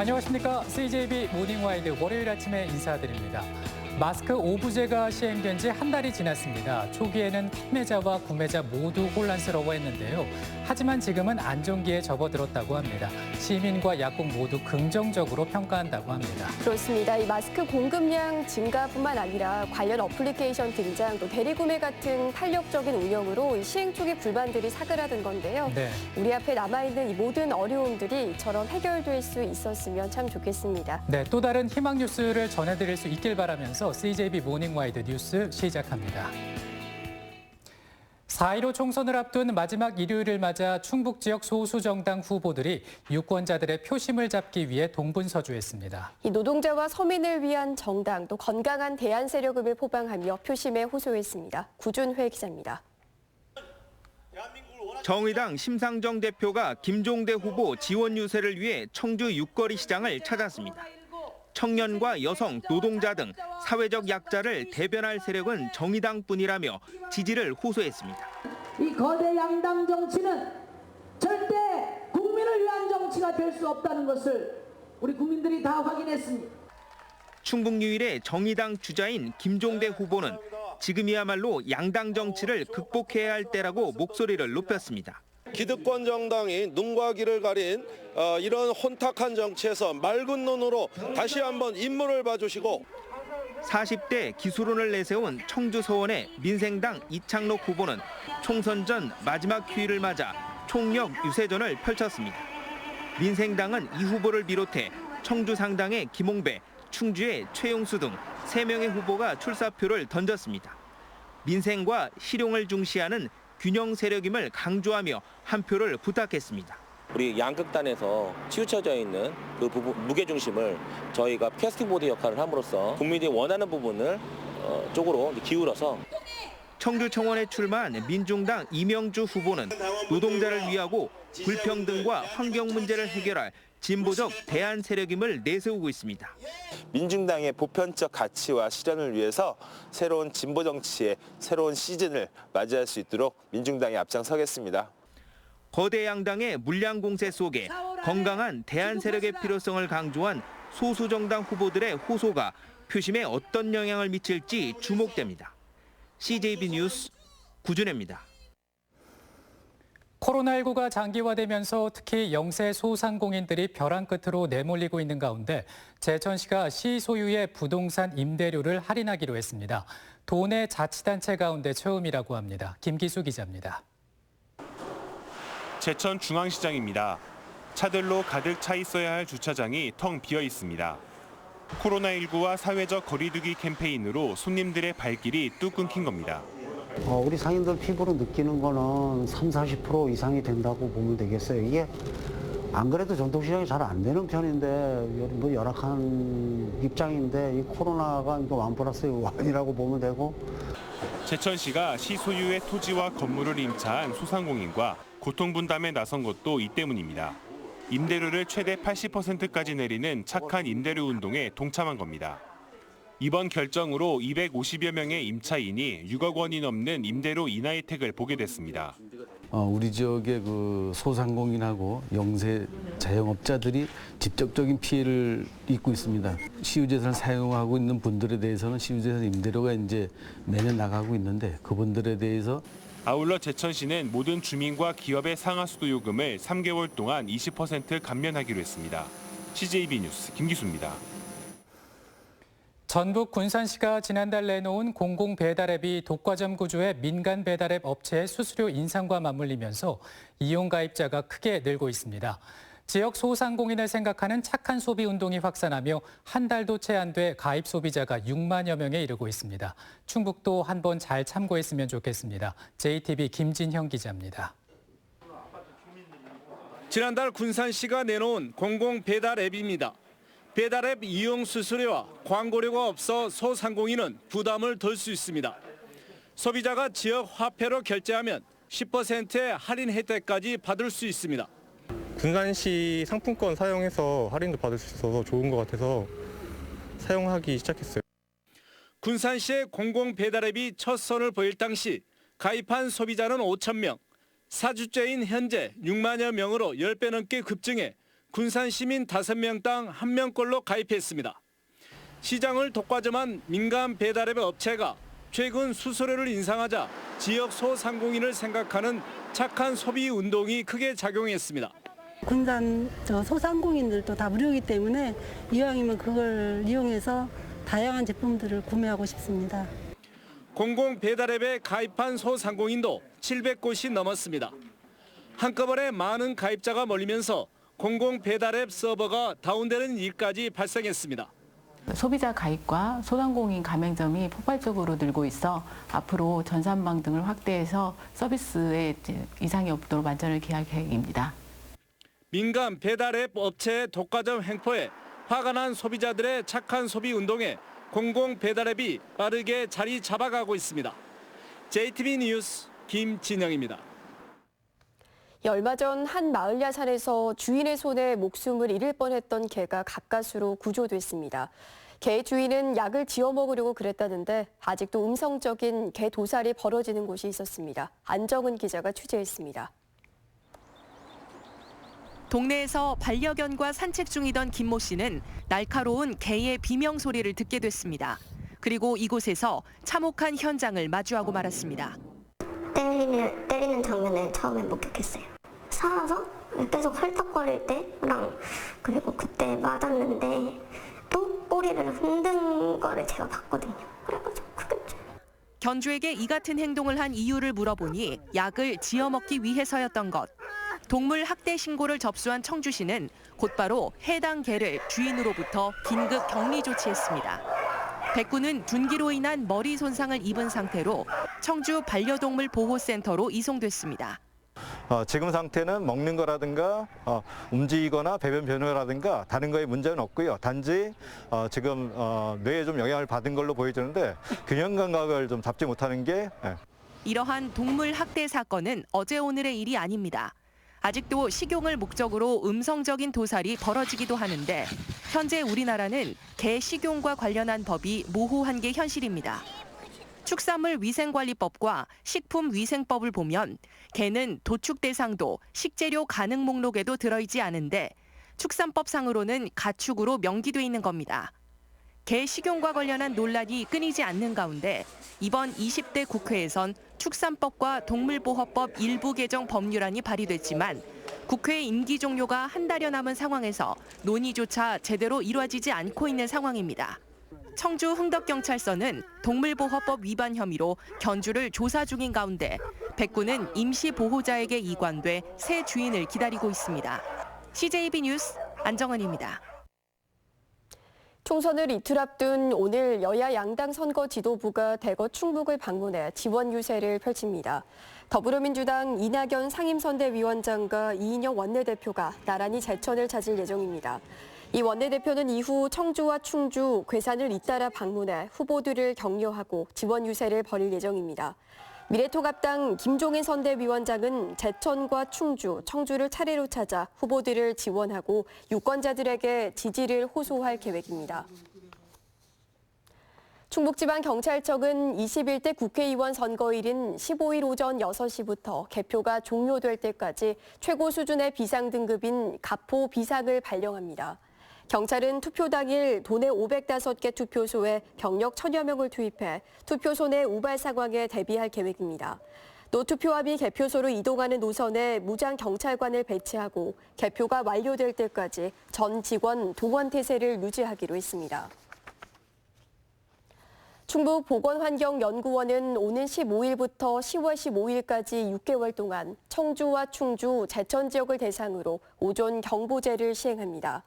안녕하십니까. CJB 모닝와이드 월요일 아침에 인사드립니다. 마스크 오부제가 시행된 지 한 달이 지났습니다. 초기에는 판매자와 구매자 모두 혼란스러워했는데요. 하지만 지금은 안정기에 접어들었다고 합니다. 시민과 약국 모두 긍정적으로 평가한다고 합니다. 그렇습니다. 이 마스크 공급량 증가뿐만 아니라 관련 어플리케이션 등장, 또 대리구매 같은 탄력적인 운영으로 이 시행 초기 불만들이 사그라든 건데요. 네. 우리 앞에 남아있는 이 모든 어려움들이 이처럼 해결될 수 있었으면 참 좋겠습니다. 네, 또 다른 희망 뉴스를 전해드릴 수 있길 바라면서 CJB 모닝와이드 뉴스 시작합니다. 4.15 총선을 앞둔 마지막 일요일을 맞아 충북 지역 소수 정당 후보들이 유권자들의 표심을 잡기 위해 동분서주했습니다. 이 노동자와 서민을 위한 정당, 또 건강한 대안 세력음을 포방하며 표심에 호소했습니다. 구준회 기자입니다. 정의당 심상정 대표가 김종대 후보 지원 유세를 위해 청주 육거리 시장을 찾았습니다. 청년과 여성, 노동자 등 사회적 약자를 대변할 세력은 정의당뿐이라며 지지를 호소했습니다. 이 거대 양당 정치는 절대 국민을 위한 정치가 될 수 없다는 것을 우리 국민들이 다 확인했습니다. 충북 유일의 정의당 주자인 김종대 후보는 지금이야말로 양당 정치를 극복해야 할 때라고 목소리를 높였습니다. 기득권 정당이 눈과 귀를 가린 이런 혼탁한 정치에서 맑은 눈으로 다시 한번 임무를 봐주시고 40대 기수론을 내세운 청주 서원의 민생당 이창록 후보는 총선 전 마지막 휴일을 맞아 총력 유세전을 펼쳤습니다. 민생당은 이 후보를 비롯해 청주 상당의 김홍배, 충주의 최용수 등 3명의 후보가 출사표를 던졌습니다. 민생과 실용을 중시하는 균형 세력임을 강조하며 한 표를 부탁했습니다. 우리 양극단에서 치우쳐져 있는 그 부분 무게중심을 저희가 캐스팅보드 역할을 함으로써 국민이 원하는 부분을 쪽으로 기울어서 청주청원에 출마한 민중당 이명주 후보는 노동자를 위하고 불평등과 환경 문제를 해결할 진보적 대안 세력임을 내세우고 있습니다. 민중당의 보편적 가치와 실현을 위해서 새로운 진보 정치의 새로운 시즌을 맞이할 수 있도록 민중당이 앞장서겠습니다. 거대 양당의 물량 공세 속에 건강한 대안 세력의 필요성을 강조한 소수 정당 후보들의 호소가 표심에 어떤 영향을 미칠지 주목됩니다. CJB 뉴스 구준혜입니다. 코로나19가 장기화되면서 특히 영세 소상공인들이 벼랑 끝으로 내몰리고 있는 가운데 제천시가 시 소유의 부동산 임대료를 할인하기로 했습니다. 도내 자치단체 가운데 처음이라고 합니다. 김기수 기자입니다. 제천 중앙시장입니다. 차들로 가득 차 있어야 할 주차장이 텅 비어 있습니다. 코로나19와 사회적 거리두기 캠페인으로 손님들의 발길이 뚝 끊긴 겁니다. 우리 상인들 피부로 느끼는 거는 30-40% 이상이 된다고 보면 되겠어요. 이게 안 그래도 전통시장이 잘 안 되는 편인데 뭐 열악한 입장인데 이 코로나가 이거 1+1이라고 보면 되고. 제천시가 시 소유의 토지와 건물을 임차한 소상공인과 고통분담에 나선 것도 이 때문입니다. 임대료를 최대 80%까지 내리는 착한 임대료 운동에 동참한 겁니다. 이번 결정으로 250여 명의 임차인이 6억 원이 넘는 임대료 인하 혜택을 보게 됐습니다. 우리 지역의 그 소상공인하고 영세 자영업자들이 직접적인 피해를 입고 있습니다. 시유재산을 사용하고 있는 분들에 대해서는 시유재산 임대료가 이제 매년 나가고 있는데 그분들에 대해서 아울러 제천시는 모든 주민과 기업의 상하수도 요금을 3개월 동안 20% 감면하기로 했습니다. CJB 뉴스 김기수입니다. 전북 군산시가 지난달 내놓은 공공배달앱이 독과점 구조의 민간 배달앱 업체의 수수료 인상과 맞물리면서 이용 가입자가 크게 늘고 있습니다. 지역 소상공인을 생각하는 착한 소비 운동이 확산하며 한 달도 채 안 돼 가입 소비자가 6만여 명에 이르고 있습니다. 충북도 한번 잘 참고했으면 좋겠습니다. JTB 김진형 기자입니다. 지난달 군산시가 내놓은 공공배달앱입니다. 배달앱 이용 수수료와 광고료가 없어 소상공인은 부담을 덜 수 있습니다. 소비자가 지역 화폐로 결제하면 10%의 할인 혜택까지 받을 수 있습니다. 군산시 상품권 사용해서 할인도 받을 수 있어서 좋은 것 같아서 사용하기 시작했어요. 군산시의 공공배달앱이 첫 선을 보일 당시 가입한 소비자는 5천 명, 4주째인 현재 6만여 명으로 10배 넘게 급증해 군산 시민 5명당 1명꼴로 가입했습니다. 시장을 독과점한 민간 배달앱 업체가 최근 수수료를 인상하자 지역 소상공인을 생각하는 착한 소비 운동이 크게 작용했습니다. 군산 소상공인들도 다 무료이기 때문에 이왕이면 그걸 이용해서 다양한 제품들을 구매하고 싶습니다. 공공 배달앱에 가입한 소상공인도 700곳이 넘었습니다. 한꺼번에 많은 가입자가 몰리면서 공공 배달앱 서버가 다운되는 일까지 발생했습니다. 소비자 가입과 소상공인 가맹점이 폭발적으로 늘고 있어 앞으로 전산망 등을 확대해서 서비스에 이상이 없도록 만전을 기할 계획입니다. 민간 배달앱 업체의 독과점 횡포에 화가 난 소비자들의 착한 소비 운동에 공공 배달앱이 빠르게 자리 잡아가고 있습니다. JTB 뉴스 김진영입니다. 얼마 전 한 마을 야산에서 주인의 손에 목숨을 잃을 뻔했던 개가 가까스로 구조됐습니다. 개 주인은 약을 지어 먹으려고 그랬다는데 아직도 음성적인 개 도살이 벌어지는 곳이 있었습니다. 안정은 기자가 취재했습니다. 동네에서 반려견과 산책 중이던 김모 씨는 날카로운 개의 비명 소리를 듣게 됐습니다. 그리고 이곳에서 참혹한 현장을 마주하고 말았습니다. 때리는 장면을 처음에 목격했어요. 살아서 계속 헐떡거릴 때랑 그리고 그때 맞았는데 또 꼬리를 흔든 거를 제가 봤거든요. 그래가지고 그랬죠. 견주에게 이 같은 행동을 한 이유를 물어보니 약을 지어 먹기 위해서였던 것. 동물 학대 신고를 접수한 청주시는 곧바로 해당 개를 주인으로부터 긴급 격리 조치했습니다. 백구는 둔기로 인한 머리 손상을 입은 상태로 청주 반려동물 보호센터로 이송됐습니다. 지금 상태는 먹는 거라든가 움직이거나 배변 변화라든가 다른 거에 문제는 없고요. 단지 지금 뇌에 좀 영향을 받은 걸로 보여지는데 균형 감각을 좀 잡지 못하는 게 이러한 동물 학대 사건은 어제 오늘의 일이 아닙니다. 아직도 식용을 목적으로 음성적인 도살이 벌어지기도 하는데 현재 우리나라는 개 식용과 관련한 법이 모호한 게 현실입니다. 축산물 위생관리법과 식품위생법을 보면 개는 도축 대상도 식재료 가능 목록에도 들어있지 않은데 축산법상으로는 가축으로 명기돼 있는 겁니다. 개 식용과 관련한 논란이 끊이지 않는 가운데 이번 20대 국회에선 축산법과 동물보호법 일부 개정 법률안이 발의됐지만 국회 임기 종료가 한 달여 남은 상황에서 논의조차 제대로 이루어지지 않고 있는 상황입니다. 청주 흥덕경찰서는 동물보호법 위반 혐의로 견주를 조사 중인 가운데 백구는 임시보호자에게 이관돼 새 주인을 기다리고 있습니다. CJB 뉴스 안정은입니다. 총선을 이틀 앞둔 오늘 여야 양당 선거 지도부가 대거 충북을 방문해 지원 유세를 펼칩니다. 더불어민주당 이낙연 상임선대위원장과 이인영 원내대표가 나란히 제천을 찾을 예정입니다. 이 원내대표는 이후 청주와 충주, 괴산을 잇따라 방문해 후보들을 격려하고 지원 유세를 벌일 예정입니다. 미래통합당 김종인 선대위원장은 제천과 충주, 청주를 차례로 찾아 후보들을 지원하고 유권자들에게 지지를 호소할 계획입니다. 충북지방경찰청은 21대 국회의원 선거일인 15일 오전 6시부터 개표가 종료될 때까지 최고 수준의 비상등급인 가포 비상을 발령합니다. 경찰은 투표 당일 도내 505개 투표소에 병력 1000여 명을 투입해 투표소 내 우발 상황에 대비할 계획입니다. 또 투표함 이 개표소로 이동하는 노선에 무장 경찰관을 배치하고 개표가 완료될 때까지 전 직원 동원 태세를 유지하기로 했습니다. 충북보건환경연구원은 오는 15일부터 10월 15일까지 6개월 동안 청주와 충주, 제천 지역을 대상으로 오존 경보제를 시행합니다.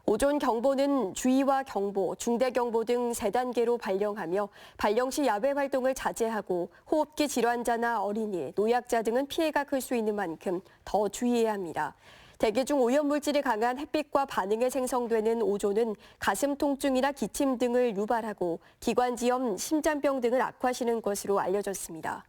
오존 경보는 주의와 경보, 중대경보 등 3단계로 발령하며 발령 시 야외 활동을 자제하고 호흡기 질환자나 어린이, 노약자 등은 피해가 클 수 있는 만큼 더 주의해야 합니다. 대기 중 오염물질이 강한 햇빛과 반응에 생성되는 오존은 가슴 통증이나 기침 등을 유발하고 기관지염, 심장병 등을 악화시키는 것으로 알려졌습니다.